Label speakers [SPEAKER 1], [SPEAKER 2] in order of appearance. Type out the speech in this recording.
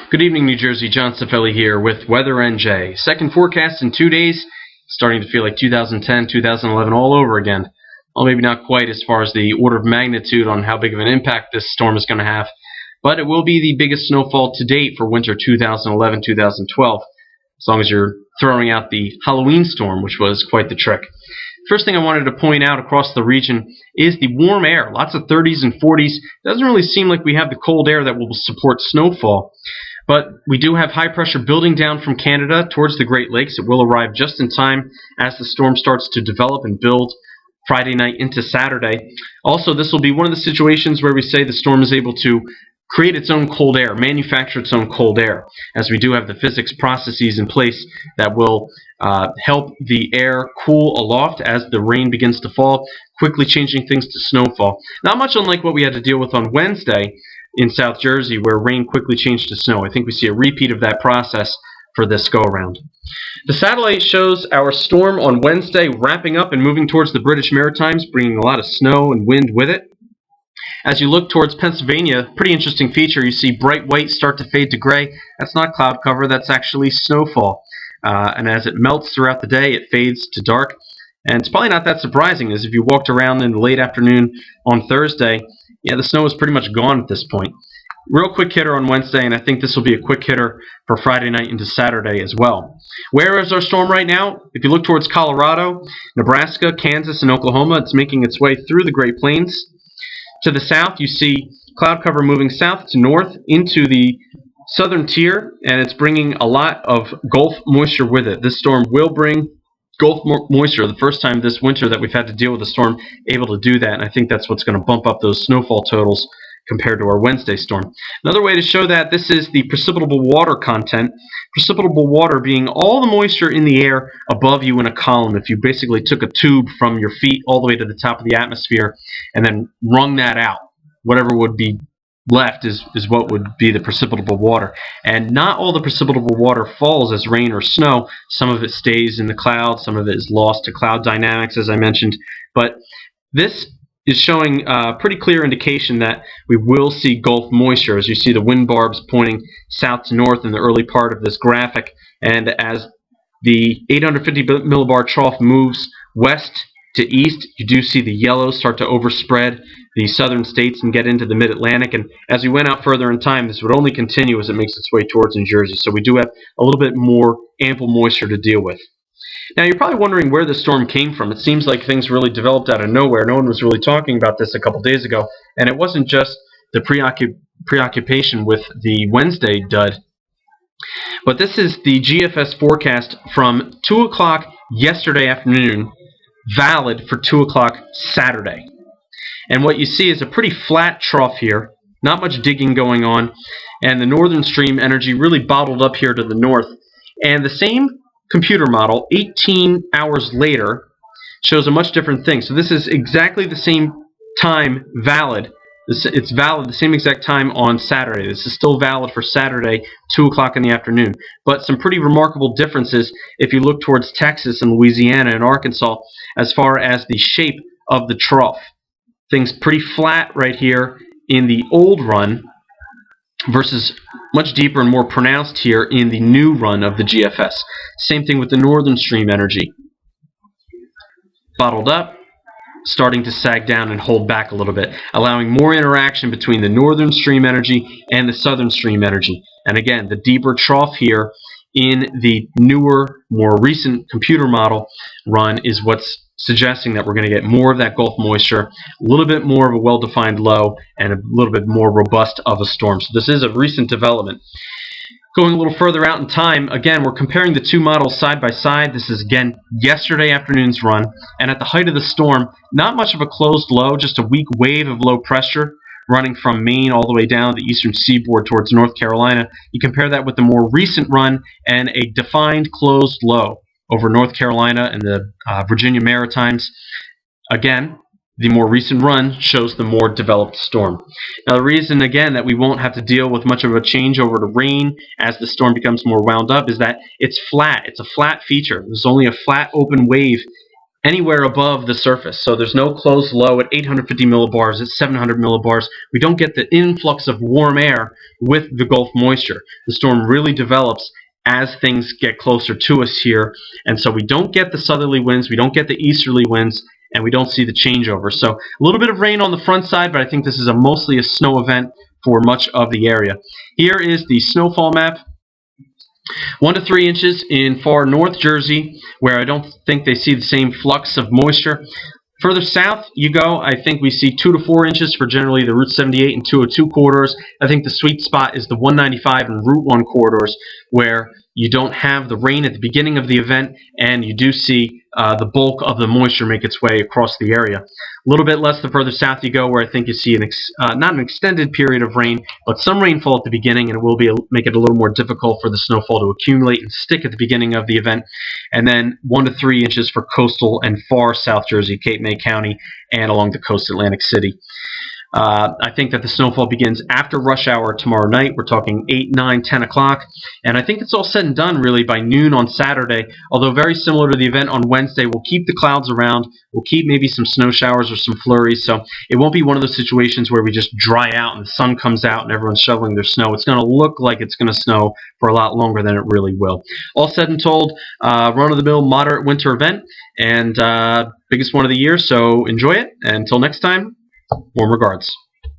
[SPEAKER 1] Good evening, New Jersey. John Cifelli here with Weather NJ. Second forecast in 2 days. Starting to feel like 2010, 2011 all over again. Well, maybe not quite as far as the order of magnitude on how big of an impact this storm is going to have, but it will be the biggest snowfall to date for winter 2011-2012, as long as you're throwing out the Halloween storm, which was quite the trick. First thing I wanted to point out across the region is the warm air. Lots of 30s and 40s. Doesn't really seem like we have the cold air that will support snowfall. But we do have high pressure building down from Canada towards the Great Lakes. It will arrive just in time as the storm starts to develop and build Friday night into Saturday. Also, this will be one of the situations where we say the storm is able to create its own cold air, manufacture its own cold air, as we do have the physics processes in place that will help the air cool aloft as the rain begins to fall, quickly changing things to snowfall. Not much unlike what we had to deal with on Wednesday in South Jersey, where rain quickly changed to snow. I think we see a repeat of that process for this go-around. The satellite shows our storm on Wednesday wrapping up and moving towards the British Maritimes, bringing a lot of snow and wind with it. As you look towards Pennsylvania, pretty interesting feature. You see bright white start to fade to gray. That's not cloud cover, that's actually snowfall. And as it melts throughout the day, it fades to dark. And it's probably not that surprising, as if you walked around in the late afternoon on Thursday, the snow is pretty much gone at this point. Real quick hitter on Wednesday, and I think this will be a quick hitter for Friday night into Saturday as well. Where is our storm right now? If you look towards Colorado, Nebraska, Kansas, and Oklahoma, it's making its way through the Great Plains. To the south, you see cloud cover moving south to north into the southern tier, and it's bringing a lot of Gulf moisture with it. This storm will bring Gulf moisture, the first time this winter that we've had to deal with a storm able to do that, and I think that's what's going to bump up those snowfall totals compared to our Wednesday storm. Another way to show that, this is the precipitable water content. Precipitable water being all the moisture in the air above you in a column. If you basically took a tube from your feet all the way to the top of the atmosphere and then wrung that out, whatever would be left is what would be the precipitable water. And not all the precipitable water falls as rain or snow. Some of it stays in the clouds, some of it is lost to cloud dynamics, as I mentioned. But this is showing a pretty clear indication that we will see Gulf moisture, as you see the wind barbs pointing south to north in the early part of this graphic. And as the 850 millibar trough moves west to east, you do see the yellow start to overspread the southern states and get into the mid-Atlantic. And as we went out further in time, this would only continue as it makes its way towards New Jersey. So we do have a little bit more ample moisture to deal with. Now, you're probably wondering where this storm came from. It seems like things really developed out of nowhere. No one was really talking about this a couple days ago. And it wasn't just the preoccupation with the Wednesday dud. But this is the GFS forecast from 2 o'clock yesterday afternoon, valid for 2 o'clock Saturday. And what you see is a pretty flat trough here, not much digging going on, and the northern stream energy really bottled up here to the north. And the same computer model, 18 hours later, shows a much different thing. So this is exactly the same time valid. It's valid the same exact time on Saturday. This is still valid for Saturday, 2 o'clock in the afternoon. But some pretty remarkable differences if you look towards Texas and Louisiana and Arkansas as far as the shape of the trough. Things pretty flat right here in the old run versus much deeper and more pronounced here in the new run of the GFS. Same thing with the northern stream energy. Bottled up, starting to sag down and hold back a little bit, allowing more interaction between the northern stream energy and the southern stream energy. And again, the deeper trough here in the newer, more recent computer model run is what's suggesting that we're going to get more of that Gulf moisture, a little bit more of a well-defined low, and a little bit more robust of a storm. So this is a recent development. Going a little further out in time, again, we're comparing the two models side by side. This is, again, yesterday afternoon's run. And at the height of the storm, not much of a closed low, just a weak wave of low pressure running from Maine all the way down the eastern seaboard towards North Carolina. You compare that with the more recent run and a defined closed low over North Carolina and the Virginia Maritimes. Again, the more recent run shows the more developed storm. Now, the reason, again, that we won't have to deal with much of a change over to rain as the storm becomes more wound up is that it's flat. It's a flat feature. There's only a flat open wave anywhere above the surface. So there's no closed low at 850 millibars, at 700 millibars. We don't get the influx of warm air with the Gulf moisture. The storm really develops as things get closer to us here, and so we don't get the southerly winds, we don't get the easterly winds, and we don't see the changeover. So a little bit of rain on the front side, but I think this is mostly a snow event for much of the area. Here is the snowfall map. 1 to 3 inches in far north Jersey, where I don't think they see the same flux of moisture. Further south you go, I think we see 2 to 4 inches for generally the Route 78 and 202 corridors. I think the sweet spot is the 195 and Route 1 corridors, where you don't have the rain at the beginning of the event, and you do see the bulk of the moisture make its way across the area. A little bit less the further south you go, where I think you see not an extended period of rain, but some rainfall at the beginning, and it will make it a little more difficult for the snowfall to accumulate and stick at the beginning of the event. And then 1 to 3 inches for coastal and far South Jersey, Cape May County, and along the coast, Atlantic City. I think that the snowfall begins after rush hour tomorrow night. We're talking 8, 9, 10 o'clock. And I think it's all said and done really by noon on Saturday, although very similar to the event on Wednesday. We'll keep the clouds around. We'll keep maybe some snow showers or some flurries. So it won't be one of those situations where we just dry out and the sun comes out and everyone's shoveling their snow. It's going to look like it's going to snow for a lot longer than it really will. All said and told, run-of-the-mill moderate winter event, and biggest one of the year. So enjoy it. And until next time, warm regards.